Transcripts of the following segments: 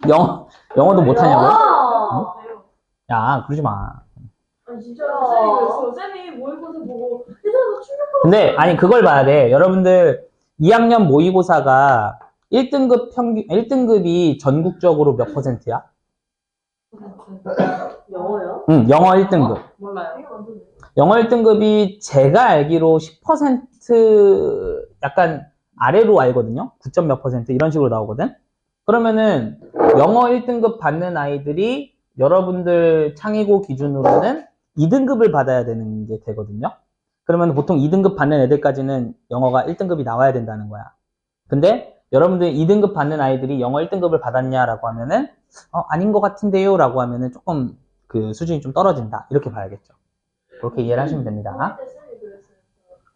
영어도 못하냐고요? 응? 야! 야, 그러지 마. 아니, 진짜 쌤이 그랬어. 쌤이 모의고사 보고, 얘들아, 너 충격받았어. 근데, 아니, 그걸 봐야 돼. 여러분들, 2학년 모의고사가 1등급 평균, 1등급이 전국적으로 몇 %야? 영어요? 응, 영어 1등급. 몰라요. 영어 1등급이 제가 알기로 10% 약간 아래로 알거든요. 9점 몇 %, 이런 식으로 나오거든. 그러면은 영어 1등급 받는 아이들이 여러분들 창의고 기준으로는 2등급을 받아야 되는 게 되거든요. 그러면 보통 2등급 받는 애들까지는 영어가 1등급이 나와야 된다는 거야. 근데 여러분들 2등급 받는 아이들이 영어 1등급을 받았냐라고 하면은 아닌 것 같은데요 라고 하면은 조금 그 수준이 좀 떨어진다, 이렇게 봐야겠죠. 그렇게 이해를 하시면 됩니다. 그때 쌤이 그랬어요.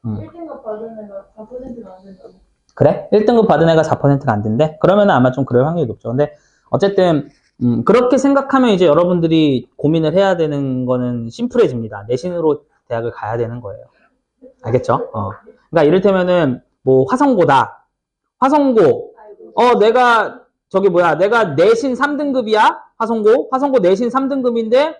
1등급 받은 애가 4%가 안 된다고. 그래? 1등급 받은 애가 4%가 안 된대? 그러면 아마 좀 그럴 확률이 높죠. 근데 어쨌든 그렇게 생각하면 이제 여러분들이 고민을 해야 되는 거는 심플해집니다. 내신으로 대학을 가야 되는 거예요. 알겠죠? 그러니까 이를테면은 뭐 화성고다. 화성고. 내가 내가 내신 3등급이야. 화성고 내신 3등급인데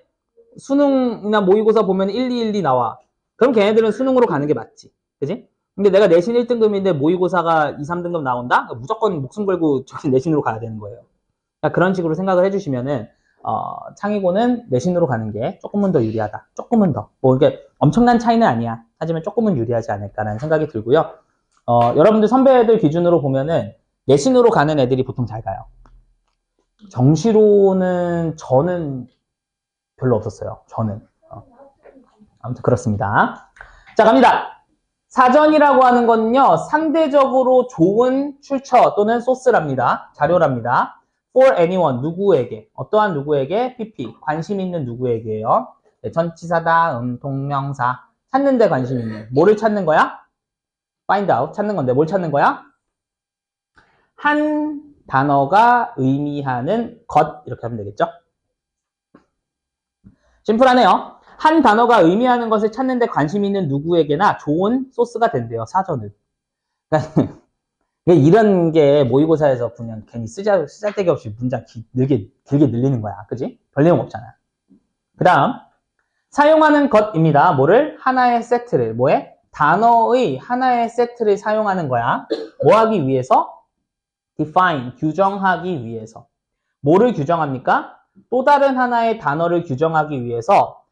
수능이나 모의고사 보면 1, 2, 1, 2 나와. 그럼 걔네들은 수능으로 가는 게 맞지. 그지? 근데 내가 내신 1등급인데 모의고사가 2, 3등급 나온다? 무조건 목숨 걸고 저기 내신으로 가야 되는 거예요. 그러니까 그런 식으로 생각을 해주시면은, 창의고는 내신으로 가는 게 조금은 더 유리하다. 조금은 더. 뭐, 이게 엄청난 차이는 아니야. 하지만 조금은 유리하지 않을까라는 생각이 들고요. 여러분들 선배들 기준으로 보면은 내신으로 가는 애들이 보통 잘 가요. 정시로는 저는 별로 없었어요. 저는. 아무튼 그렇습니다. 자, 갑니다. 사전이라고 하는 건요, 상대적으로 좋은 출처 또는 소스랍니다. 자료랍니다. for anyone, 누구에게, 어떠한 누구에게, pp, 관심 있는 누구에게요. 네, 전치사다, 동명사, 찾는 데 관심 있는. 뭐를 찾는 거야? find out, 찾는 건데 뭘 찾는 거야? 한 단어가 의미하는 것, 이렇게 하면 되겠죠? 심플하네요. 한 단어가 의미하는 것을 찾는데 관심 있는 누구에게나 좋은 소스가 된대요, 사전은. 그러니까 이런 게 모의고사에서 그냥 괜히 쓰잘데기 없이 문장 길게 늘리는 거야. 그지? 별 내용 없잖아. 그 다음, 사용하는 것입니다. 뭐를? 하나의 세트를. 뭐에? 단어의 하나의 세트를 사용하는 거야. 뭐 하기 위해서? define, 규정하기 위해서. 뭐를 규정합니까? 또 다른 하나의 단어를 규정하기 위해서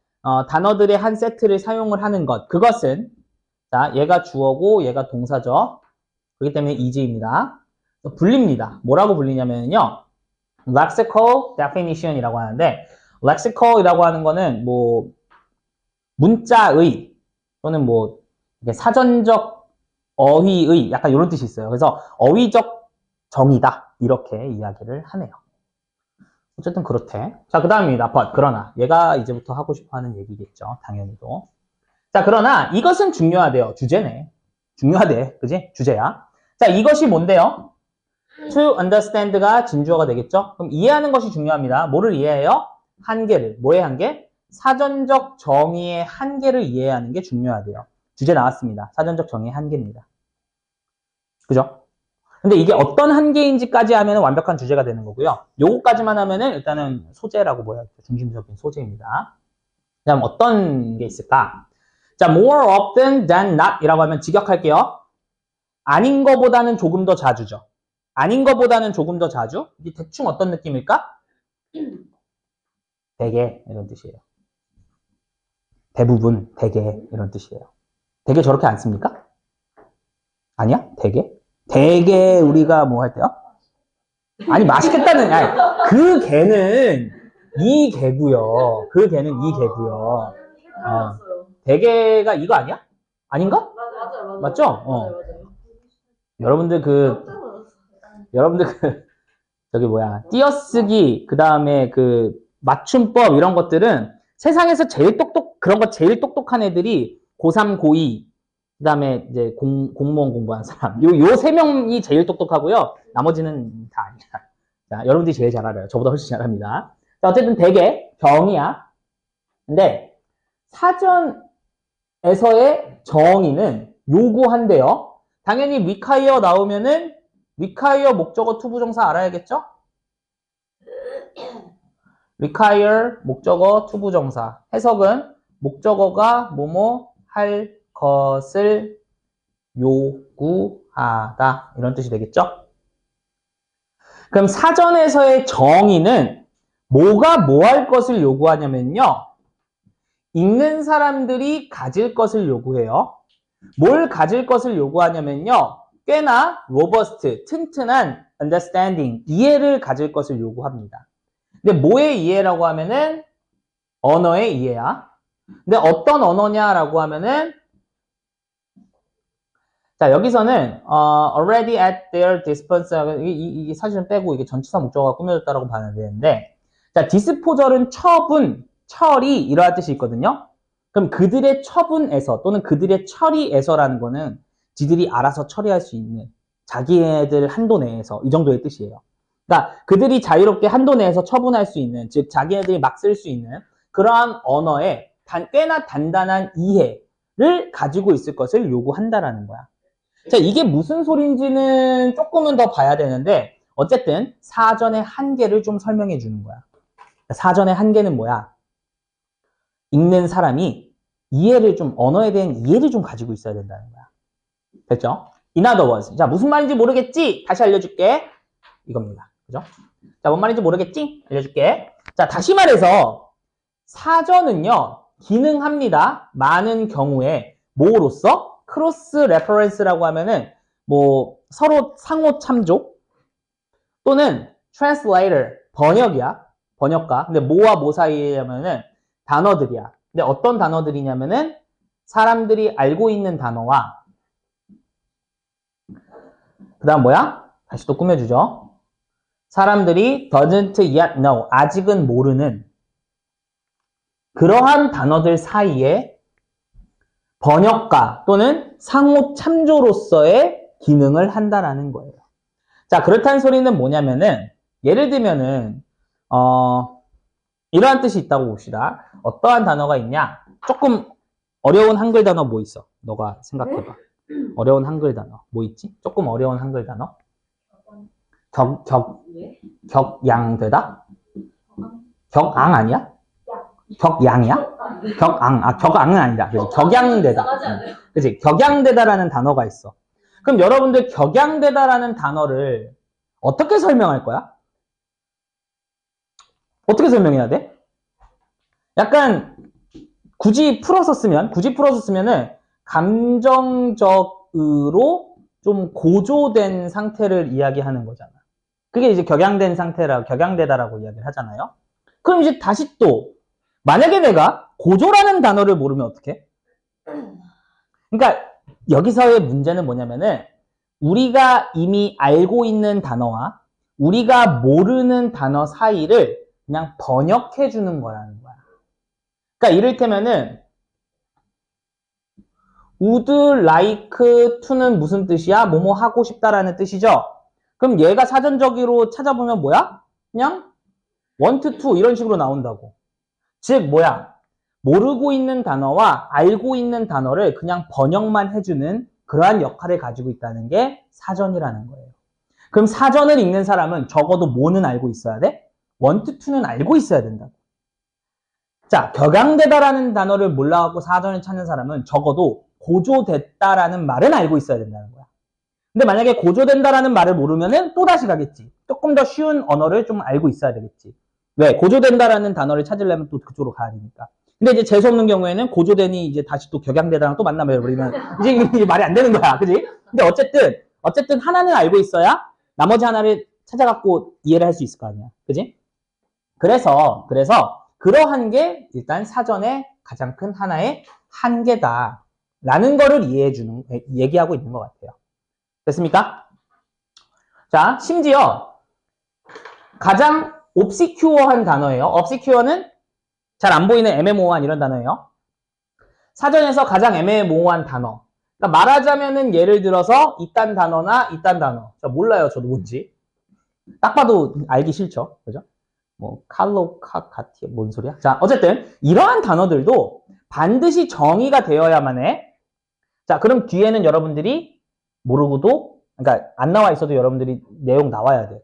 단어들의 한 세트를 사용을 하는 것. 그것은, 자, 얘가 주어고 얘가 동사죠. 그렇기 때문에 is입니다. 불립니다. 뭐라고 불리냐면요, lexical definition이라고 하는데, lexical이라고 하는 거는 뭐 문자의 또는 뭐 사전적 어휘의 약간 이런 뜻이 있어요. 그래서 어휘적 정의다, 이렇게 이야기를 하네요. 어쨌든 그렇대. 자, 그 다음입니다. but, 그러나. 얘가 이제부터 하고 싶어 하는 얘기겠죠. 당연히도. 자, 그러나 이것은 중요하대요. 주제네. 중요하대. 그지? 주제야. 자, 이것이 뭔데요? to understand가 진주어가 되겠죠? 그럼 이해하는 것이 중요합니다. 뭐를 이해해요? 한계를. 뭐의 한계? 사전적 정의의 한계를 이해하는 게 중요하대요. 주제 나왔습니다. 사전적 정의의 한계입니다. 그죠? 근데 이게 어떤 한계인지까지 하면 완벽한 주제가 되는 거고요. 요거까지만 하면은 일단은 소재라고 보여요. 중심적인 소재입니다. 그 다음 어떤 게 있을까? 자, more often than not 이라고 하면 직역할게요. 아닌 거보다는 조금 더 자주죠. 아닌 거보다는 조금 더 자주? 이게 대충 어떤 느낌일까? 대개 이런 뜻이에요. 대부분, 대개 이런 뜻이에요. 대개 저렇게 안 씁니까? 아니야? 대개? 대개 우리가 뭐 할 때요? 아니, 맛있겠다는, 아니, 그 개는 이 개고요. 그 개는 이 개고요. 대개가 이거 아니야? 아닌가? 맞아요. 맞죠? 맞아요. 여러분들 저기 뭐야, 띄어쓰기, 그 다음에 그 맞춤법 이런 것들은 세상에서 그런 거 제일 똑똑한 애들이 고3, 고2, 그 다음에 이제 공무원 공부하는 사람. 요 세 명이 제일 똑똑하고요. 나머지는 다 아니야. 자, 여러분들이 제일 잘 알아요. 저보다 훨씬 잘 합니다. 자, 어쨌든 대개 병이야. 근데 사전에서의 정의는 요구한대요. 당연히 require 나오면은 require 목적어 투부정사 알아야겠죠? require 목적어 투부정사. 해석은 목적어가 뭐뭐 할 것을 요구하다. 이런 뜻이 되겠죠? 그럼 사전에서의 정의는 뭐가 뭐 할 것을 요구하냐면요. 읽는 사람들이 가질 것을 요구해요. 뭘 가질 것을 요구하냐면요. 꽤나 robust, 튼튼한 understanding, 이해를 가질 것을 요구합니다. 근데 뭐의 이해라고 하면은 언어의 이해야. 근데 어떤 언어냐라고 하면은 자, 여기서는 already at their disposal, 이게 사실은 빼고 이게 전치사 목적어가 꾸며졌다라고 봐야 되는데, 자, disposal은 처분, 처리 이러한 뜻이 있거든요. 그럼 그들의 처분에서 또는 그들의 처리에서라는 거는 지들이 알아서 처리할 수 있는 자기네들 한도 내에서 이 정도의 뜻이에요. 그러니까 그들이 자유롭게 한도 내에서 처분할 수 있는, 즉 자기네들이 막 쓸 수 있는 그러한 언어에 꽤나 단단한 이해를 가지고 있을 것을 요구한다라는 거야. 자, 이게 무슨 소린지는 조금은 더 봐야 되는데 어쨌든 사전의 한계를 좀 설명해 주는 거야. 사전의 한계는 뭐야? 읽는 사람이 이해를 좀, 언어에 대한 이해를 좀 가지고 있어야 된다는 거야. 됐죠? In other words. 자, 무슨 말인지 모르겠지? 다시 알려줄게. 이겁니다. 그죠? 자, 뭔 말인지 모르겠지? 알려줄게. 자, 다시 말해서 사전은요, 기능합니다. 많은 경우에 뭐로써? 크로스 레퍼런스라고 하면은 뭐 서로 상호 참조 또는 translator, 번역이야. 번역가. 근데 뭐와 뭐 사이냐면은 단어들이야. 근데 어떤 단어들이냐면은 사람들이 알고 있는 단어와 그 다음 뭐야? 다시 또 꾸며주죠. 사람들이 doesn't yet know, 아직은 모르는 그러한 단어들 사이에 번역가 또는 상호 참조로서의 기능을 한다라는 거예요. 자, 그렇다는 소리는 뭐냐면은 예를 들면은 이러한 뜻이 있다고 봅시다. 어떠한 단어가 있냐? 조금 어려운 한글 단어 뭐 있어? 너가 생각해봐. 어려운 한글 단어 뭐 있지? 조금 어려운 한글 단어? 격양되다? 격앙 아니야? 격양이야? 격앙은 아니다. 그치? 격양되다. 그치? 격양되다라는 단어가 있어. 그럼 여러분들 격양되다라는 단어를 어떻게 설명할 거야? 어떻게 설명해야 돼? 약간 굳이 풀어서 쓰면은 감정적으로 좀 고조된 상태를 이야기하는 거잖아. 그게 이제 격양되다라고 이야기를 하잖아요. 그럼 이제 다시 또 만약에 내가 고조라는 단어를 모르면 어떡해? 그러니까 여기서의 문제는 뭐냐면은 우리가 이미 알고 있는 단어와 우리가 모르는 단어 사이를 그냥 번역해 주는 거라는 거야. 그러니까 이를테면은 would like to는 무슨 뜻이야? 뭐뭐 하고 싶다라는 뜻이죠. 그럼 얘가 사전적으로 찾아보면 뭐야? 그냥 want to 이런 식으로 나온다고. 즉 뭐야? 모르고 있는 단어와 알고 있는 단어를 그냥 번역만 해주는 그러한 역할을 가지고 있다는 게 사전이라는 거예요. 그럼 사전을 읽는 사람은 적어도 뭐는 알고 있어야 돼? want to는 알고 있어야 된다고. 자, 격양되다라는 단어를 몰라갖고 사전을 찾는 사람은 적어도 고조됐다라는 말은 알고 있어야 된다는 거야. 근데 만약에 고조된다라는 말을 모르면은 또다시 가겠지. 조금 더 쉬운 언어를 좀 알고 있어야 되겠지. 왜? 고조된다라는 단어를 찾으려면 또 그쪽으로 가야 되니까. 근데 이제 재수없는 경우에는 고조되니 이제 다시 또 격양되다랑 또 만나버리면 이제 말이 안 되는 거야. 그지? 근데 어쨌든 하나는 알고 있어야 나머지 하나를 찾아갖고 이해를 할 수 있을 거 아니야. 그지? 그래서 그러한 게 일단 사전의 가장 큰 하나의 한계다라는 거를 얘기하고 있는 것 같아요. 됐습니까? 자, 심지어 가장 obscure한 단어예요. obscure는 잘 안 보이는 애매모호한 이런 단어예요. 사전에서 가장 애매모호한 단어. 그러니까 말하자면은 예를 들어서 이딴 단어나 이딴 단어. 자, 몰라요, 저도 뭔지. 딱 봐도 알기 싫죠, 그죠? 뭐 카티 뭔 소리야? 자, 어쨌든 이러한 단어들도 반드시 정의가 되어야만 해. 자, 그럼 뒤에는 여러분들이 모르고도, 그러니까 안 나와 있어도 여러분들이 내용 나와야 돼.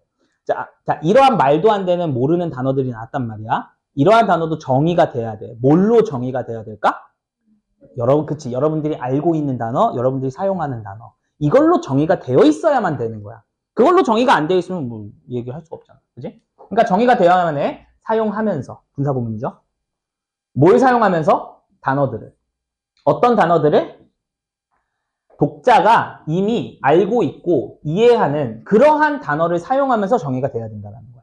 자, 이러한 말도 안 되는 모르는 단어들이 나왔단 말이야. 이러한 단어도 정의가 돼야 돼. 뭘로 정의가 돼야 될까? 그치. 여러분들이 알고 있는 단어, 여러분들이 사용하는 단어. 이걸로 정의가 되어 있어야만 되는 거야. 그걸로 정의가 안 되어 있으면 뭐 얘기할 수가 없잖아. 그지? 그러니까 정의가 되어야만 해. 사용하면서. 분사구문이죠. 뭘 사용하면서? 단어들을. 어떤 단어들을? 독자가 이미 알고 있고 이해하는 그러한 단어를 사용하면서 정의가 돼야 된다는 거야.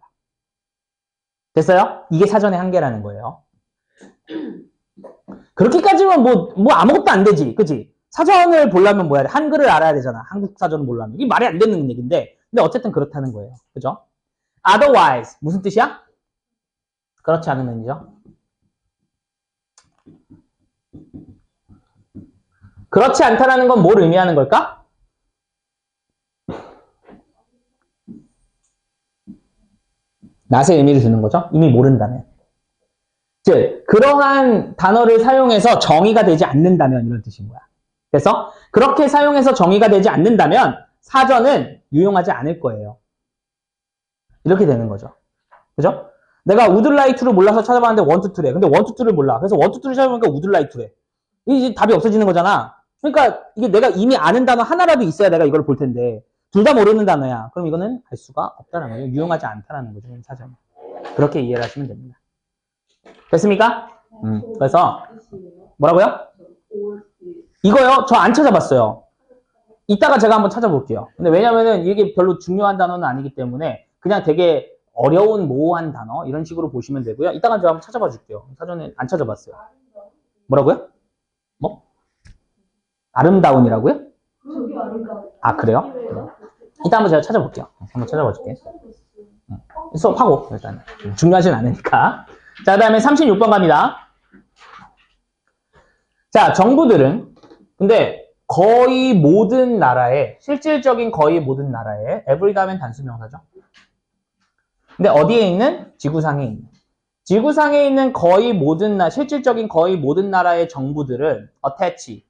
됐어요? 이게 사전의 한계라는 거예요. 그렇게까지면 뭐 아무것도 안 되지. 그치? 사전을 보려면 뭐야 돼? 한글을 알아야 되잖아. 한국 사전을 보려면. 이게 말이 안 되는 얘기인데. 근데 어쨌든 그렇다는 거예요. 그죠? otherwise. 무슨 뜻이야? 그렇지 않으면이죠. 그렇지 않다라는 건 뭘 의미하는 걸까? 낫의 의미를 주는 거죠. 이미 모른다면. 즉, 그러한 단어를 사용해서 정의가 되지 않는다면 이런 뜻인 거야. 그래서 그렇게 사용해서 정의가 되지 않는다면 사전은 유용하지 않을 거예요. 이렇게 되는 거죠. 그죠? 내가 would like to를 몰라서 찾아봤는데 want to래. 근데 want to를 몰라. 그래서 want to를 찾아보니까 would like to래. 이게 답이 없어지는 거잖아. 그러니까 이게 내가 이미 아는 단어 하나라도 있어야 내가 이걸 볼 텐데 둘 다 모르는 단어야. 그럼 이거는 알 수가 없다는 거예요. 유용하지 않다는 거죠. 사전. 그렇게 이해를 하시면 됩니다. 됐습니까? 그래서 뭐라고요? 이거요? 저 안 찾아봤어요. 이따가 제가 한번 찾아볼게요. 근데 왜냐면은 이게 별로 중요한 단어는 아니기 때문에 그냥 되게 어려운 모호한 단어 이런 식으로 보시면 되고요. 이따가 제가 한번 찾아봐 줄게요. 사전에 안 찾아봤어요. 뭐라고요? 뭐? 아름다운이라고요? 아, 그래요? 이따 한번 제가 찾아볼게요. 한번 찾아봐 줄게요. 수업하고 일단 중요하진 않으니까. 자, 그 다음에 36번 갑니다. 자, 정부들은 근데 거의 모든 나라에 실질적인 거의 모든 나라에 every 다음엔 단수명사죠. 근데 어디에 있는? 지구상에 있는. 지구상에 있는 거의 모든 실질적인 거의 모든 나라의 정부들은 attach,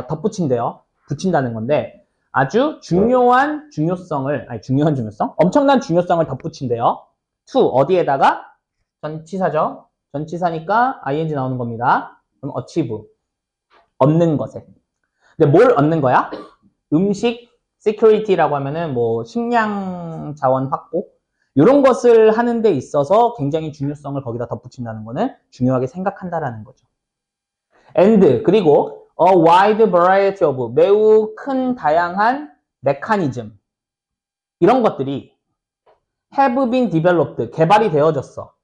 덧붙인대요. 붙인다는 건데 아주 중요한 중요성을, 중요한 중요성? 엄청난 중요성을 덧붙인대요. to, 어디에다가? 전치사죠. 전치사니까 ing 나오는 겁니다. 그럼 achieve, 얻는 것에. 근데 뭘 얻는 거야? 음식, security라고 하면은 뭐 식량 자원 확보? 이런 것을 하는 데 있어서 굉장히 중요성을 거기다 덧붙인다는 거는 중요하게 생각한다라는 거죠. and, 그리고 a wide variety of, 매우 큰 다양한 메커니즘. 이런 것들이 have been developed, 개발이 되어졌어.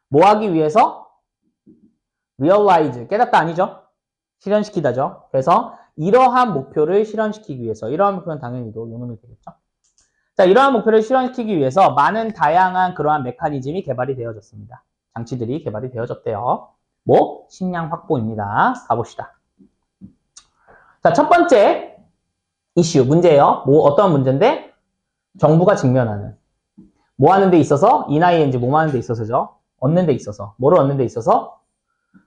뭐 하기 위해서? realize, 깨닫다 아니죠? 실현시키다죠. 그래서 이러한 목표를 실현시키기 위해서, 이러한 목표는 당연히도 용음이 되겠죠. 자, 이러한 목표를 실현시키기 위해서 많은 다양한 그러한 메커니즘이 개발이 되어졌습니다. 장치들이 개발이 되어졌대요. 뭐? 식량 확보입니다. 가봅시다. 자, 첫 번째 이슈, 문제예요. 뭐, 어떤 문제인데? 정부가 직면하는. 뭐 하는 데 있어서? ing, 뭐 하는 데 있어서죠? 얻는 데 있어서. 뭐를 얻는 데 있어서?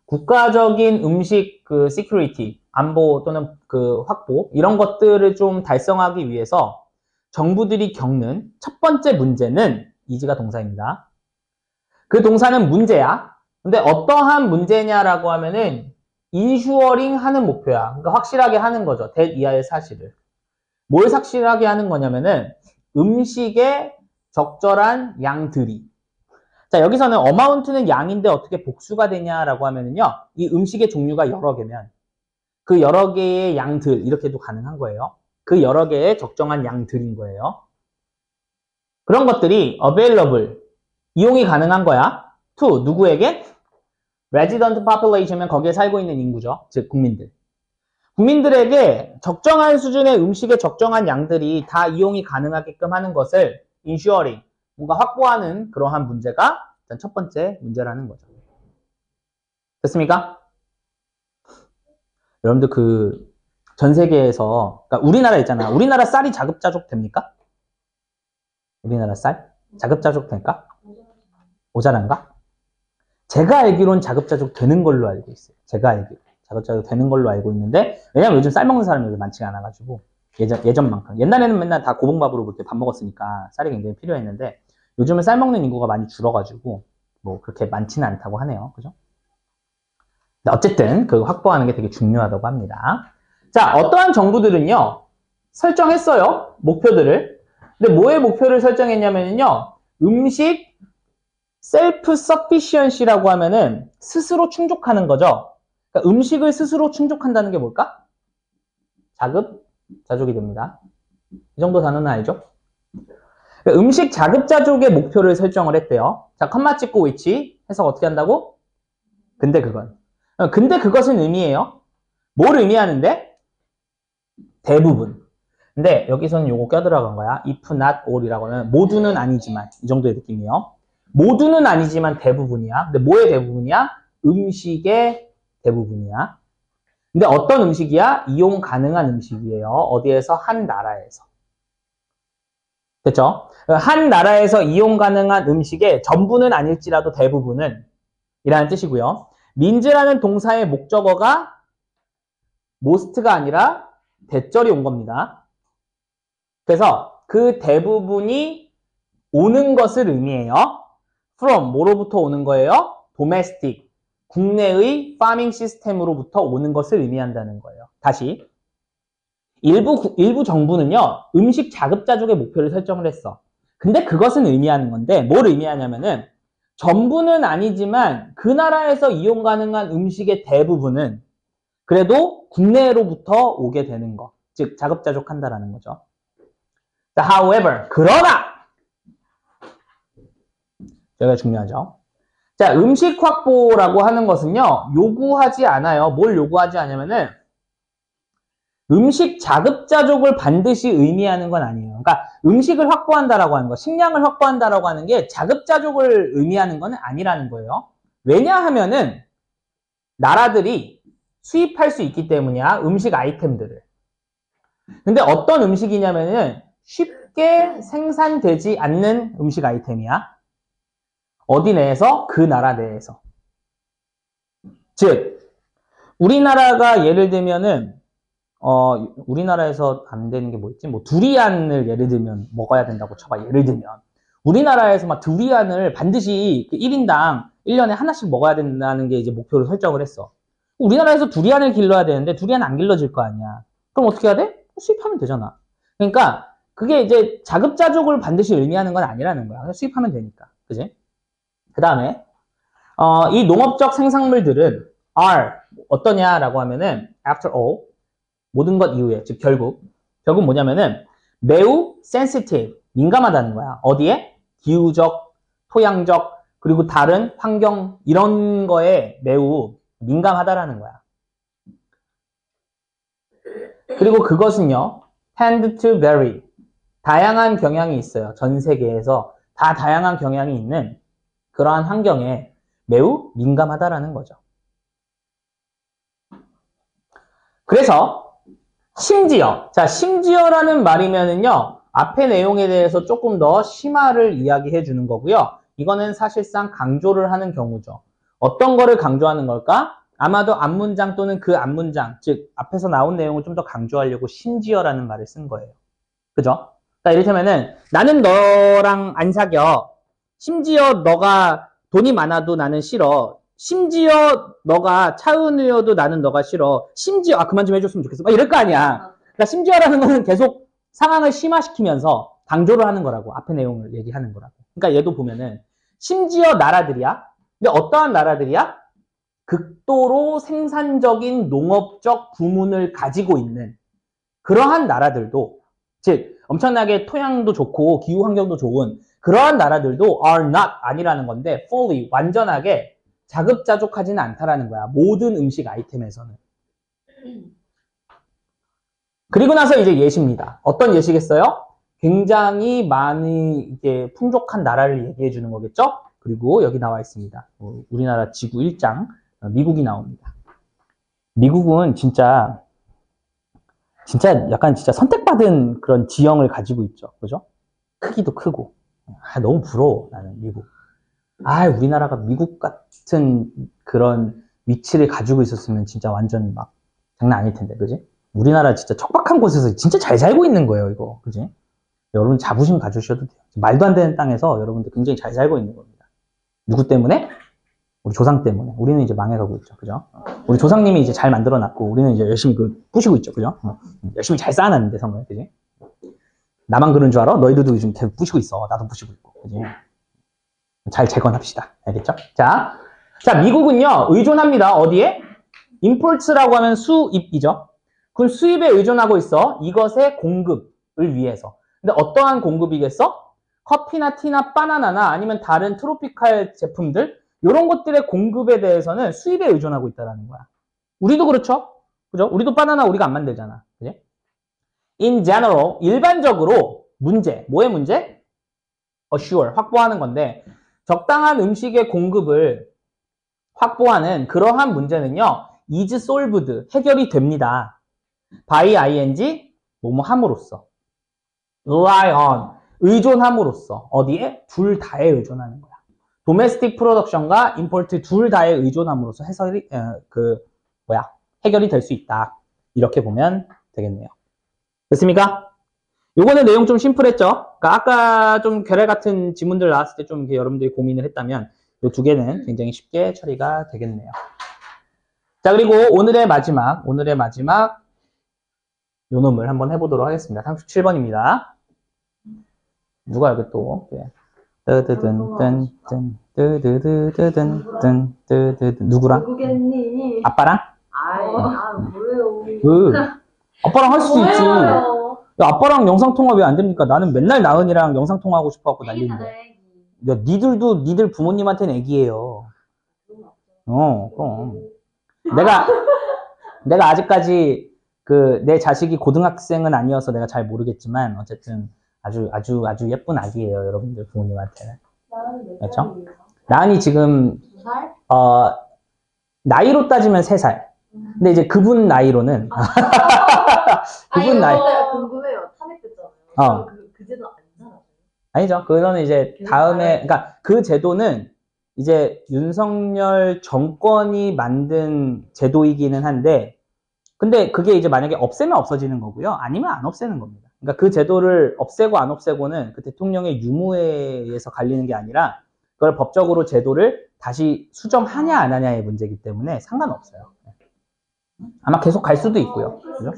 국가적인 음식 그 시큐리티, 안보 또는 그 확보 이런 것들을 좀 달성하기 위해서 정부들이 겪는 첫 번째 문제는 이지가 동사입니다. 그 동사는 문제야. 근데 어떠한 문제냐라고 하면은 인슈어링 하는 목표야. 그러니까 확실하게 하는 거죠. that 이하의 사실을. 뭘 확실하게 하는 거냐면은 음식의 적절한 양들이. 자, 여기서는 amount는 양인데 어떻게 복수가 되냐라고 하면은요. 이 음식의 종류가 여러 개면 그 여러 개의 양들 이렇게도 가능한 거예요. 그 여러 개의 적정한 양들인 거예요. 그런 것들이 available, 이용이 가능한 거야. to, 누구에게? resident population이면 거기에 살고 있는 인구죠. 즉 국민들. 국민들에게 적정한 수준의 음식의 적정한 양들이 다 이용이 가능하게끔 하는 것을 ensuring, 뭔가 확보하는 그러한 문제가 일단 첫 번째 문제라는 거죠. 됐습니까? 여러분들 그 전 세계에서, 그러니까 우리나라 있잖아. 우리나라 쌀이 자급자족 됩니까? 우리나라 쌀? 자급자족 될까? 모자란가? 제가 알기로는 자급자족 되는 걸로 알고 있어요. 제가 알기로. 자급자족 되는 걸로 알고 있는데, 왜냐면 요즘 쌀 먹는 사람이 많지가 않아가지고. 예전만큼. 옛날에는 맨날 다 고봉밥으로 그렇게 밥 먹었으니까 쌀이 굉장히 필요했는데 요즘은 쌀 먹는 인구가 많이 줄어가지고 뭐 그렇게 많지는 않다고 하네요. 그죠? 어쨌든 그 확보하는 게 되게 중요하다고 합니다. 자, 어떠한 정부들은요, 설정했어요. 목표들을. 근데 뭐의 목표를 설정했냐면요, 음식 셀프 서피시언시라고 하면은 스스로 충족하는 거죠. 그러니까 음식을 스스로 충족한다는 게 뭘까? 자급자족이 됩니다. 이 정도 단어는 알죠? 그러니까 음식 자급자족의 목표를 설정을 했대요. 자, 컴마 찍고 위치 해석 어떻게 한다고? 근데 그것은 의미해요. 뭘 의미하는데? 대부분. 근데 여기서는 요거 껴들어간 거야. if not all이라고 하면 모두는 아니지만 이 정도의 느낌이에요. 모두는 아니지만 대부분이야. 근데 뭐의 대부분이야? 음식의 대부분이야. 근데 어떤 음식이야? 이용 가능한 음식이에요. 어디에서? 한 나라에서. 됐죠? 한 나라에서 이용 가능한 음식의 전부는 아닐지라도 대부분은 이라는 뜻이고요. 민즈라는 동사의 목적어가 most가 아니라 대절이 온 겁니다. 그래서 그 대부분이 오는 것을 의미해요. from, 뭐로부터 오는 거예요? domestic, 국내의 farming 시스템으로부터 오는 것을 의미한다는 거예요. 다시. 일부 정부는요, 음식 자급자족의 목표를 설정을 했어. 근데 그것은 의미하는 건데, 뭘 의미하냐면은, 전부는 아니지만 그 나라에서 이용 가능한 음식의 대부분은 그래도 국내로부터 오게 되는 거. 즉, 자급자족한다라는 거죠. 자, however, 그러나! 여기가 중요하죠. 자, 음식 확보라고 하는 것은요, 요구하지 않아요. 뭘 요구하지 않냐면은, 음식 자급자족을 반드시 의미하는 건 아니에요. 그러니까 음식을 확보한다라고 하는 거, 식량을 확보한다라고 하는 게 자급자족을 의미하는 건 아니라는 거예요. 왜냐하면은 나라들이 수입할 수 있기 때문이야. 음식 아이템들을. 근데 어떤 음식이냐면은 쉽게 생산되지 않는 음식 아이템이야. 어디 내에서? 그 나라 내에서. 즉, 우리나라가 예를 들면은 우리나라에서 안 되는 게 뭐 있지? 뭐, 두리안을 예를 들면 먹어야 된다고 쳐봐. 예를 들면. 우리나라에서 막 두리안을 반드시 1인당 1년에 하나씩 먹어야 된다는 게 이제 목표를 설정을 했어. 우리나라에서 두리안을 길러야 되는데 두리안 안 길러질 거 아니야. 그럼 어떻게 해야 돼? 수입하면 되잖아. 그러니까 그게 이제 자급자족을 반드시 의미하는 건 아니라는 거야. 그냥 수입하면 되니까. 그지? 그 다음에, 이 농업적 생산물들은 are 어떠냐라고 하면은 after all 모든 것 이후에, 즉 결국 뭐냐면은 매우 sensitive, 민감하다는 거야. 어디에? 기후적, 토양적, 그리고 다른 환경 이런 거에 매우 민감하다라는 거야. 그리고 그것은요, tend to vary, 다양한 경향이 있어요. 전 세계에서 다 다양한 경향이 있는 그러한 환경에 매우 민감하다라는 거죠. 그래서 심지어라는 말이면은요, 앞의 내용에 대해서 조금 더 심화를 이야기해 주는 거고요. 이거는 사실상 강조를 하는 경우죠. 어떤 거를 강조하는 걸까? 아마도 앞문장 또는 그 앞문장, 즉 앞에서 나온 내용을 좀 더 강조하려고 심지어라는 말을 쓴 거예요. 그죠? 그러니까 이를테면은 나는 너랑 안 사겨. 심지어 너가 돈이 많아도 나는 싫어. 심지어 너가 차은우여도 나는 너가 싫어. 심지어 그만 좀 해줬으면 좋겠어. 막 이럴 거 아니야. 그러니까 심지어라는 거는 계속 상황을 심화시키면서 강조를 하는 거라고. 앞의 내용을 얘기하는 거라고. 그러니까 얘도 보면은 심지어 나라들이야. 근데 어떠한 나라들이야? 극도로 생산적인 농업적 부문을 가지고 있는 그러한 나라들도, 즉 엄청나게 토양도 좋고 기후 환경도 좋은 그러한 나라들도 are not 아니라는 건데 fully 완전하게 자급자족하지는 않다라는 거야. 모든 음식 아이템에서는. 그리고 나서 이제 예시입니다. 어떤 예시겠어요? 굉장히 많이 이게 풍족한 나라를 얘기해 주는 거겠죠? 그리고 여기 나와 있습니다. 우리나라 지구 1장 미국이 나옵니다. 미국은 진짜 약간 진짜 선택받은 그런 지형을 가지고 있죠. 그죠? 크기도 크고. 너무 부러워, 나는 미국. 우리나라가 미국 같은 그런 위치를 가지고 있었으면 진짜 완전 막 장난 아닐 텐데, 그지? 우리나라 진짜 척박한 곳에서 진짜 잘 살고 있는 거예요, 이거. 그지? 여러분 자부심 가지셔도 돼요. 말도 안 되는 땅에서 여러분들 굉장히 잘 살고 있는 겁니다. 누구 때문에? 우리 조상 때문에. 우리는 이제 망해가고 있죠. 그죠? 우리 조상님이 이제 잘 만들어놨고, 우리는 이제 열심히 부시고 있죠. 그죠? 열심히 잘 쌓아놨는데, 성을. 그지? 나만 그런 줄 알아? 너희들도 요즘 계속 부시고 있어. 나도 부시고 있고. 그지? 잘 재건합시다. 알겠죠? 자, 미국은요, 의존합니다. 어디에? imports라고 하면 수입이죠. 그럼 수입에 의존하고 있어. 이것의 공급을 위해서. 근데 어떠한 공급이겠어? 커피나 티나 바나나나 아니면 다른 트로피칼 제품들, 이런 것들의 공급에 대해서는 수입에 의존하고 있다는 거야. 우리도 그렇죠? 그죠? 우리도 바나나 우리가 안 만들잖아. 그지? In general, 일반적으로 문제, 뭐의 문제? assure, 확보하는 건데, 적당한 음식의 공급을 확보하는 그러한 문제는요, is solved, 해결이 됩니다. by ing, 뭐뭐 함으로써. rely on, 의존함으로써. 어디에? 둘 다에 의존하는 거야. domestic production과 import 둘 다에 의존함으로써 해결이 될 수 있다. 이렇게 보면 되겠네요. 됐습니까? 요거는 내용 좀 심플했죠? 그러니까 아까 좀 괴뢰 같은 지문들 나왔을 때 좀 여러분들이 고민을 했다면 이 두 개는 굉장히 쉽게 처리가 되겠네요. 자, 그리고 오늘의 마지막 요 놈을 한번 해보도록 하겠습니다. 37번입니다. 누가 여기 또 누구랑? 누구겠니? 아빠랑? 뭐예요? 아빠랑 할 수도 있지. 뭐예요? 야, 아빠랑 영상통화 왜 안 됩니까? 나는 맨날 나은이랑 영상통화하고 싶어갖고 난리인데. 야, 니들 부모님한테는 애기예요. 그럼. 내가 아직까지 내 자식이 고등학생은 아니어서 내가 잘 모르겠지만, 어쨌든 아주 예쁜 아기예요, 여러분들 부모님한테는. 그렇죠? 나은이 지금, 2살? 나이로 따지면 3살. 근데 이제 그분 나이로는, 그분 나이. 궁금해요. 탄핵됐잖아요. 그 제도 안 살아요? 아니죠. 그거는 이제 다음에, 그러니까 그 제도는 이제 윤석열 정권이 만든 제도이기는 한데, 근데 그게 이제 만약에 없애면 없어지는 거고요. 아니면 안 없애는 겁니다. 그러니까 그 제도를 없애고 안 없애고는 그 대통령의 유무에 의해서 갈리는 게 아니라, 그걸 법적으로 제도를 다시 수정하냐 안 하냐의 문제이기 때문에 상관없어요. 아마 계속 갈 수도 있고요. 그죠?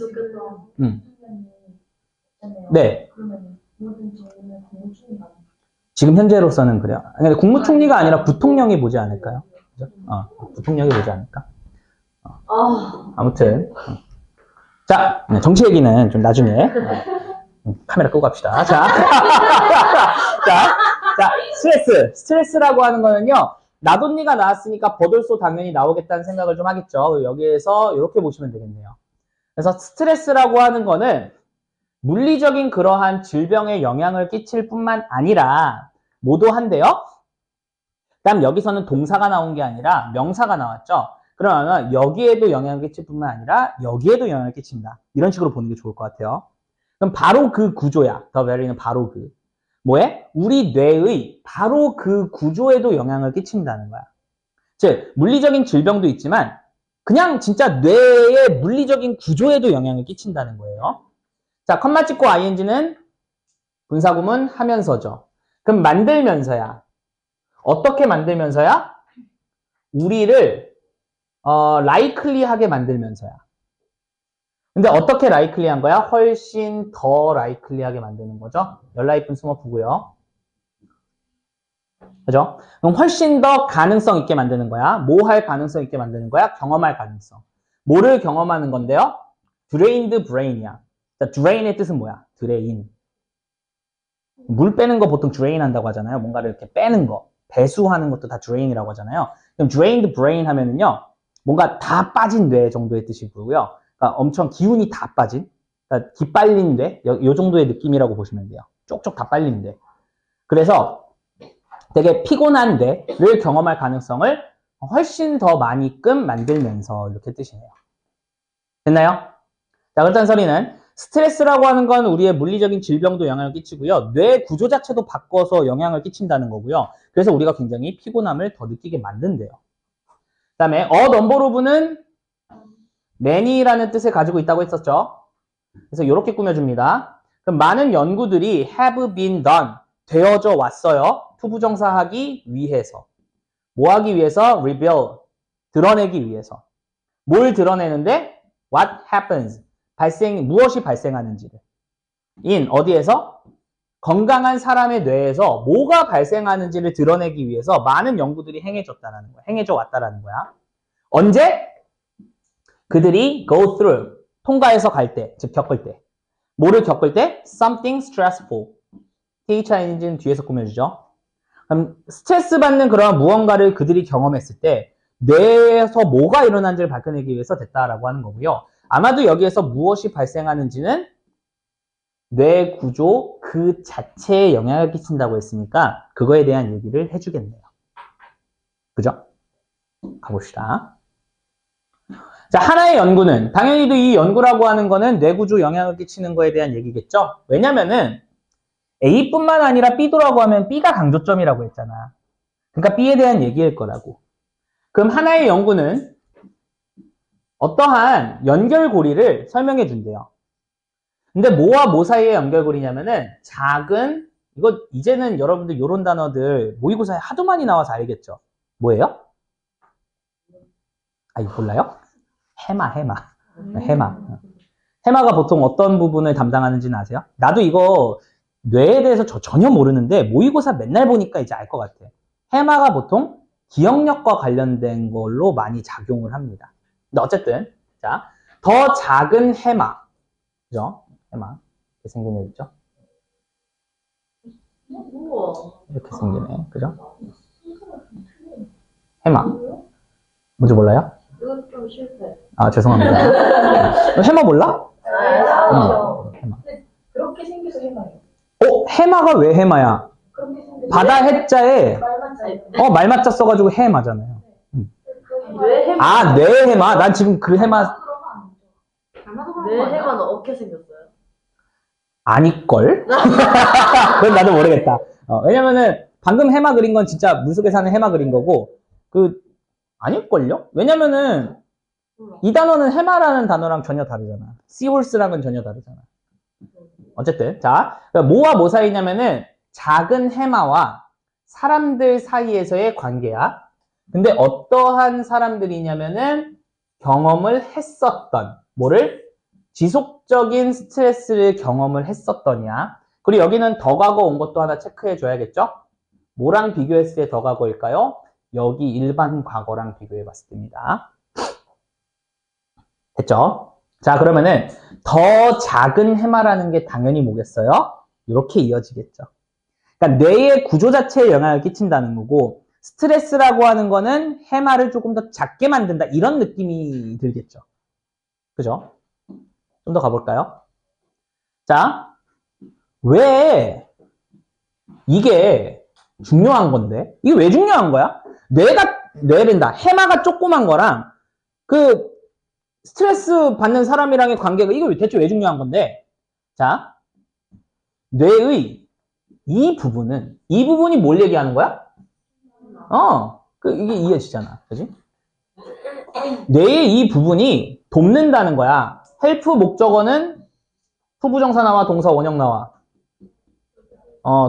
네. 지금 현재로서는 그래요. 아니, 국무총리가 아니라 부통령이 보지 않을까요? 그죠? 부통령이 보지 않을까? 아무튼. 자, 정치 얘기는 좀 나중에. 카메라 끄고 갑시다. 자, 스트레스라고 하는 거는요, 나돈니가 나왔으니까 버돌소 당연히 나오겠다는 생각을 좀 하겠죠. 여기에서 이렇게 보시면 되겠네요. 그래서 스트레스라고 하는 거는 물리적인 그러한 질병에 영향을 끼칠 뿐만 아니라 뭐도 한데요. 그다음 여기서는 동사가 나온 게 아니라 명사가 나왔죠. 그러면 여기에도 영향을 끼칠 뿐만 아니라 여기에도 영향을 끼친다. 이런 식으로 보는 게 좋을 것 같아요. 그럼 바로 그 구조야. The very는 바로 그. 뭐에? 우리 뇌의 바로 그 구조에도 영향을 끼친다는 거야. 즉, 물리적인 질병도 있지만 그냥 진짜 뇌의 물리적인 구조에도 영향을 끼친다는 거예요. 자, 컴마 찍고 ing는 분사구문 하면서죠. 그럼 만들면서야. 어떻게 만들면서야? 우리를 likely하게 만들면서야. 근데 어떻게 likely한 거야? 훨씬 더 likely하게 만드는 거죠. 열라 이쁜 스머프고요. 그죠? 그럼 훨씬 더 가능성 있게 만드는 거야. 뭐 할 가능성 있게 만드는 거야? 경험할 가능성. 뭐를 경험하는 건데요? drained brain이야. 자, drain의 뜻은 뭐야? drain. 물 빼는 거 보통 drain 한다고 하잖아요. 뭔가를 이렇게 빼는 거. 배수하는 것도 다 drain이라고 하잖아요. 그럼 drained brain 하면은요, 뭔가 다 빠진 뇌 정도의 뜻이고요. 그러니까 엄청 기운이 다 빠진, 그러니까 기빨린 뇌, 요 정도의 느낌이라고 보시면 돼요. 쪽쪽 다 빨린 뇌. 그래서 되게 피곤한 뇌를 경험할 가능성을 훨씬 더 많이끔 만들면서 이렇게 뜻이네요. 됐나요? 자, 그렇다는 소리는 스트레스라고 하는 건 우리의 물리적인 질병도 영향을 끼치고요. 뇌 구조 자체도 바꿔서 영향을 끼친다는 거고요. 그래서 우리가 굉장히 피곤함을 더 느끼게 만든대요. 그 다음에 넘버 오브는 many라는 뜻을 가지고 있다고 했었죠. 그래서 이렇게 꾸며줍니다. 그럼 많은 연구들이 have been done, 되어져 왔어요. 투부정사하기 위해서. 뭐 하기 위해서? reveal, 드러내기 위해서. 뭘 드러내는데? what happens, 무엇이 발생하는지를. in, 어디에서? 건강한 사람의 뇌에서 뭐가 발생하는지를 드러내기 위해서 많은 연구들이 행해졌다라는 거야. 행해져 왔다라는 거야. 언제? 그들이 go through, 통과해서 갈 때, 즉 겪을 때. 뭐를 겪을 때? something stressful. THING는 뒤에서 꾸며주죠. 그럼 스트레스 받는 그런 무언가를 그들이 경험했을 때 뇌에서 뭐가 일어난지를 밝혀내기 위해서 됐다라고 하는 거고요. 아마도 여기에서 무엇이 발생하는지는 뇌 구조 그 자체에 영향을 끼친다고 했으니까 그거에 대한 얘기를 해주겠네요. 그죠? 가봅시다. 자, 하나의 연구는 당연히도 이 연구라고 하는 거는 뇌 구조 영향을 끼치는 거에 대한 얘기겠죠? 왜냐면은 A뿐만 아니라 B도라고 하면 B가 강조점이라고 했잖아. 그러니까 B에 대한 얘기일 거라고. 그럼 하나의 연구는 어떠한 연결고리를 설명해 준대요. 근데 뭐와 뭐 사이의 연결고리냐면은 작은, 이거 이제는 여러분들 이런 단어들 모의고사에 하도 많이 나와서 알겠죠? 뭐예요? 아, 이거 몰라요? 해마. 해마가 보통 어떤 부분을 담당하는지는 아세요? 나도 이거 뇌에 대해서 전혀 모르는데 모의고사 맨날 보니까 이제 알 것 같아. 해마가 보통 기억력과 관련된 걸로 많이 작용을 합니다. 근데 어쨌든 자, 더 작은 해마, 그죠? 해마 이렇게 생긴 애 있죠? 우와. 이렇게 생긴 애, 그죠? 해마 뭔지 몰라요? 이건 좀 실패. 아, 죄송합니다. 해마 몰라? 알죠. 해마. 그렇게 생겨서 해마예요. 해마가 왜 해마야? 그렇게 생겨서. 바다 해자에 말맞자. 말맞자 써가지고 해 맞잖아요. 뇌 해마. 아, 뇌 해마? 난 지금 그 해마 뇌 해마는 어떻게 생겼어요? 아닐걸? 그건 나도 모르겠다. 왜냐면은 방금 해마 그린 건 진짜 물속에 사는 해마 그린 거고 아닐걸요? 왜냐면은 이 단어는 해마라는 단어랑 전혀 다르잖아. seahorse랑은 전혀 다르잖아. 어쨌든 자, 뭐와 뭐 사이냐면은 작은 해마와 사람들 사이에서의 관계야. 근데 어떠한 사람들이냐면은 경험을 했었던 뭐를? 지속적인 스트레스를 경험을 했었더냐. 그리고 여기는 더 과거 온 것도 하나 체크해 줘야겠죠? 뭐랑 비교했을 때 더 과거일까요? 여기 일반 과거랑 비교해 봤을 때입니다. 됐죠? 자, 그러면은 더 작은 해마라는 게 당연히 뭐겠어요? 이렇게 이어지겠죠. 그러니까 뇌의 구조 자체에 영향을 끼친다는 거고 스트레스라고 하는 거는 해마를 조금 더 작게 만든다 이런 느낌이 들겠죠. 그죠? 좀 더 가볼까요? 자, 왜 이게 중요한 건데? 이게 왜 중요한 거야? 뇌랜다. 해마가 조그만 거랑 그 스트레스 받는 사람이랑의 관계가 이게 대체 왜 중요한 건데? 자, 뇌의 이 부분이 뭘 얘기하는 거야? 이게 이해지잖아. 그지? 뇌의 이 부분이 돕는다는 거야. 헬프 목적어는 후부정사 나와 동사 원형 나와.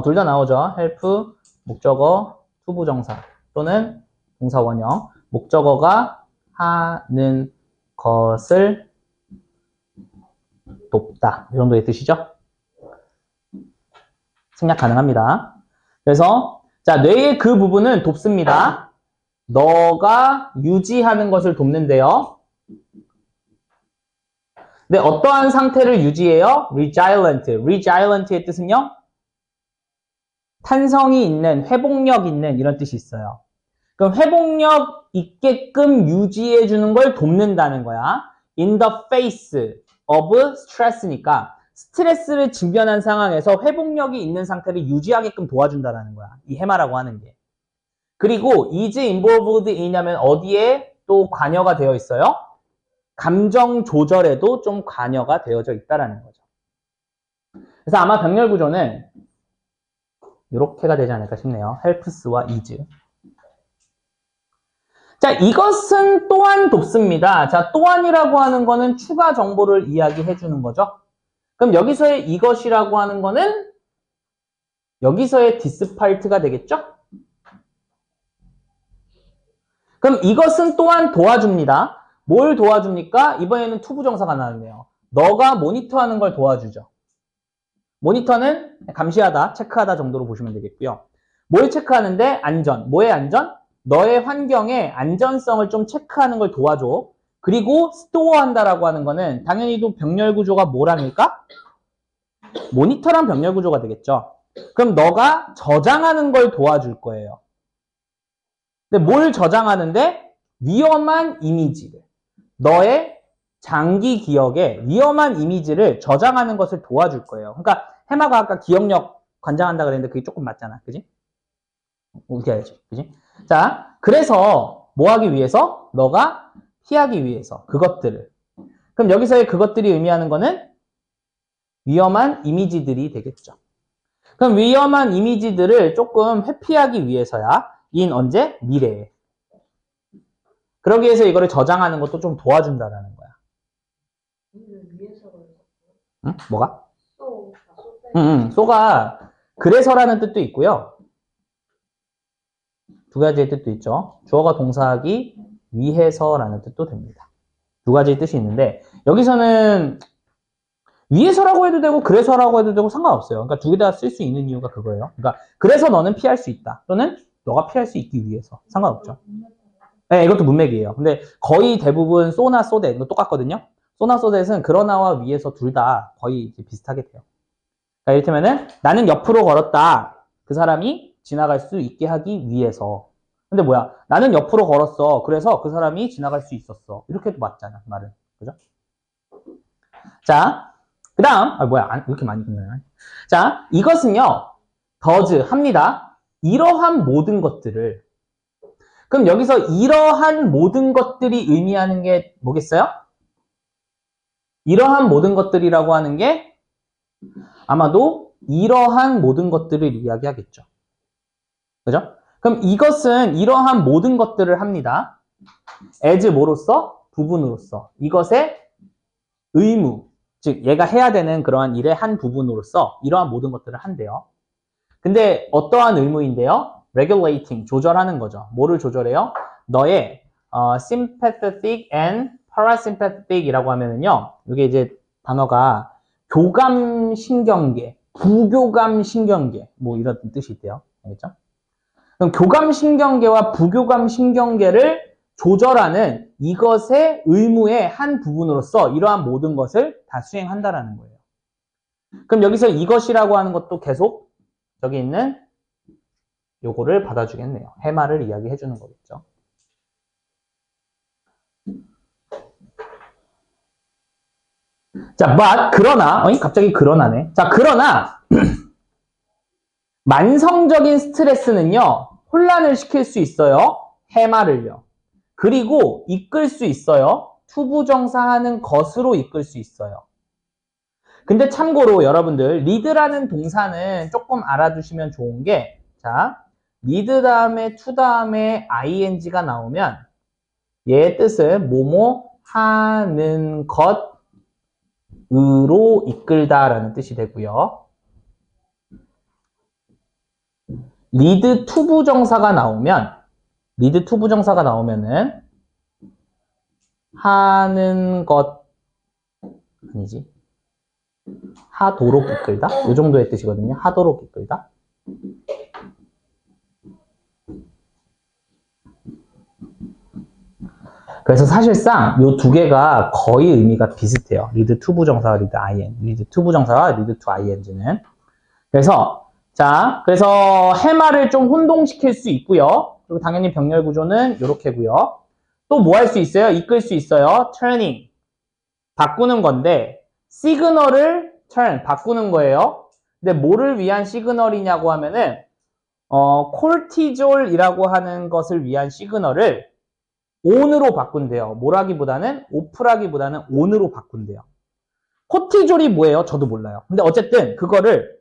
둘 다 나오죠. 헬프 목적어 후부정사 또는 동사 원형. 목적어가 하는 것을 돕다. 이 정도의 뜻이죠. 생략 가능합니다. 그래서 자, 뇌의 그 부분은 돕습니다. 너가 유지하는 것을 돕는데요. 근데 어떠한 상태를 유지해요? Resilient. Resilient의 뜻은요? 탄성이 있는, 회복력 있는 이런 뜻이 있어요. 그럼 회복력 있게끔 유지해주는 걸 돕는다는 거야. In the face of stress니까 스트레스를 직면한 상황에서 회복력이 있는 상태를 유지하게끔 도와준다는 거야. 이 해마라고 하는 게. 그리고 is involved in이냐면 어디에 또 관여가 되어 있어요? 감정 조절에도 좀 관여가 되어져 있다는 거죠. 그래서 아마 병렬 구조는 이렇게가 되지 않을까 싶네요. helps와 is. 자, 이것은 또한 돕습니다. 자, 또한이라고 하는 거는 추가 정보를 이야기해 주는 거죠. 그럼 여기서의 이것이라고 하는 거는 여기서의 디스파이트가 되겠죠? 그럼 이것은 또한 도와줍니다. 뭘 도와줍니까? 이번에는 투부정사가 나왔네요. 너가 모니터하는 걸 도와주죠. 모니터는 감시하다, 체크하다 정도로 보시면 되겠고요. 뭘 체크하는데? 안전. 뭐의 안전? 너의 환경의 안전성을 좀 체크하는 걸 도와줘. 그리고 스토어한다라고 하는 거는 당연히도 병렬 구조가 뭐랍니까? 모니터랑 병렬 구조가 되겠죠. 그럼 너가 저장하는 걸 도와줄 거예요. 근데 뭘 저장하는데? 위험한 이미지를. 너의 장기 기억에 위험한 이미지를 저장하는 것을 도와줄 거예요. 그러니까 해마가 아까 기억력 관장한다 그랬는데 그게 조금 맞잖아. 그지? 어떻게 해야지? 그지? 자, 그래서 뭐 하기 위해서? 너가 피하기 위해서 그것들을. 그럼 여기서의 그것들이 의미하는 거는 위험한 이미지들이 되겠죠. 그럼 위험한 이미지들을 조금 회피하기 위해서야. 인 언제? 미래에. 그러기 위해서 이거를 저장하는 것도 좀 도와준다라는 거야. 응? 뭐가? 소가 그래서라는 뜻도 있고요. 두 가지의 뜻도 있죠. 주어가 동사하기 위해서라는 뜻도 됩니다. 두 가지의 뜻이 있는데 여기서는 위해서라고 해도 되고 그래서라고 해도 되고 상관없어요. 그러니까 두 개 다 쓸 수 있는 이유가 그거예요. 그러니까 그래서 너는 피할 수 있다. 또는 너가 피할 수 있기 위해서. 상관없죠. 네, 이것도 문맥이에요. 근데 거의 대부분 소나 소댓 이거 똑같거든요. 소나 소댓은 그러나와 위에서 둘 다 거의 비슷하게 돼요. 그러니까 이를테면은 나는 옆으로 걸었다. 그 사람이 지나갈 수 있게 하기 위해서. 근데 뭐야? 나는 옆으로 걸었어. 그래서 그 사람이 지나갈 수 있었어. 이렇게 해도 맞잖아, 말은. 그죠? 자, 그 다음, 뭐야, 이렇게 많이 끝나요. 자, 이것은요, does 합니다. 이러한 모든 것들을. 그럼 여기서 이러한 모든 것들이 의미하는 게 뭐겠어요? 이러한 모든 것들이라고 하는 게 아마도 이러한 모든 것들을 이야기하겠죠. 그죠? 그럼 이것은 이러한 모든 것들을 합니다. as 뭐로써? 부분으로서. 이것의 의무. 즉, 얘가 해야 되는 그러한 일의 한 부분으로서 이러한 모든 것들을 한대요. 근데 어떠한 의무인데요? regulating, 조절하는 거죠. 뭐를 조절해요? 너의 sympathetic and parasympathetic 이라고 하면은요. 이게 이제 단어가 교감 신경계, 부교감 신경계 뭐 이런 뜻이 있대요. 알겠죠? 그럼 교감 신경계와 부교감 신경계를 조절하는 이것의 의무의 한 부분으로서 이러한 모든 것을 다 수행한다라는 거예요. 그럼 여기서 이것이라고 하는 것도 계속 저기 있는 요거를 받아주겠네요. 해마를 이야기해 주는 거겠죠. 자, 그러나, 갑자기 그러나네. 자, 그러나, 만성적인 스트레스는요, 혼란을 시킬 수 있어요. 해마를요. 그리고 이끌 수 있어요. 투부정사하는 것으로 이끌 수 있어요. 근데 참고로 여러분들, lead라는 동사는 조금 알아두시면 좋은 게, 자, lead 다음에 to 다음에 ing가 나오면 얘의 뜻은 뭐뭐 하는 것으로 이끌다라는 뜻이 되고요. lead to 부정사가 나오면은 하는 것 아니지. 하도록 이끌다? 이 정도의 뜻이거든요. 하도록 이끌다. 그래서 사실상 이 두 개가 거의 의미가 비슷해요. lead to 부정사와 lead ing, lead to 부정사와 lead to ing는. 그래서 그래서 해마를 좀 혼동시킬 수 있고요. 그리고 당연히 병렬 구조는 이렇게고요. 또 뭐 할 수 있어요? 이끌 수 있어요. turning, 바꾸는 건데 시그널을 바꾸는 거예요. 근데 뭐를 위한 시그널이냐고 하면은 콜티졸이라고 하는 것을 위한 시그널을 on으로 바꾼대요. 뭐라기보다는 오프라기보다는 on으로 바꾼대요. 코티졸이 뭐예요? 저도 몰라요. 근데 어쨌든 그거를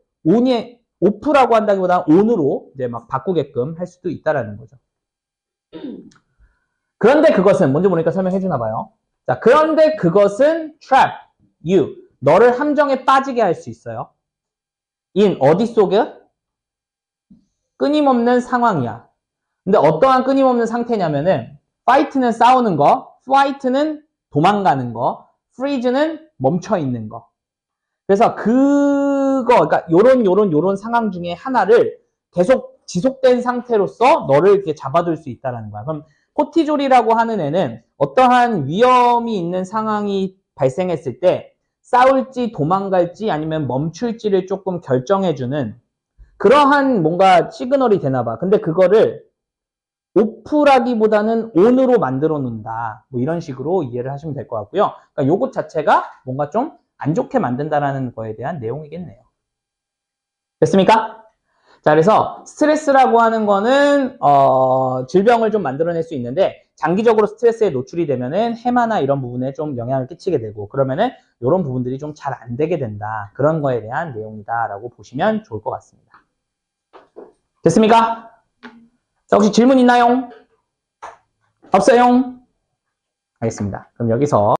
오프라고 한다기보다 on으로 이제 막 바꾸게끔 할 수도 있다라는 거죠. 그런데 그것은 뭔지 모르니까 설명해 주나 봐요. 자, 그런데 그것은 trap you. 너를 함정에 빠지게 할 수 있어요. in 어디 속에? 끊임없는 상황이야. 근데 어떠한 끊임없는 상태냐면은 fight는 싸우는 거, flight는 도망가는 거, freeze는 멈춰 있는 거. 그래서 그러니까 요런 상황 중에 하나를 계속 지속된 상태로서 너를 이렇게 잡아둘 수 있다는 거야. 그럼 코티졸이라고 하는 애는 어떠한 위험이 있는 상황이 발생했을 때 싸울지 도망갈지 아니면 멈출지를 조금 결정해주는 그러한 뭔가 시그널이 되나 봐. 근데 그거를 오프라기보다는 온으로 만들어 놓는다. 뭐 이런 식으로 이해를 하시면 될 것 같고요. 그러니까 요것 자체가 뭔가 좀 안 좋게 만든다라는 거에 대한 내용이겠네요. 됐습니까? 자, 그래서 스트레스라고 하는 거는 질병을 좀 만들어낼 수 있는데 장기적으로 스트레스에 노출이 되면은 해마나 이런 부분에 좀 영향을 끼치게 되고 그러면은 이런 부분들이 좀 잘 안 되게 된다. 그런 거에 대한 내용이다라고 보시면 좋을 것 같습니다. 됐습니까? 자, 혹시 질문 있나요? 없어요? 알겠습니다. 그럼 여기서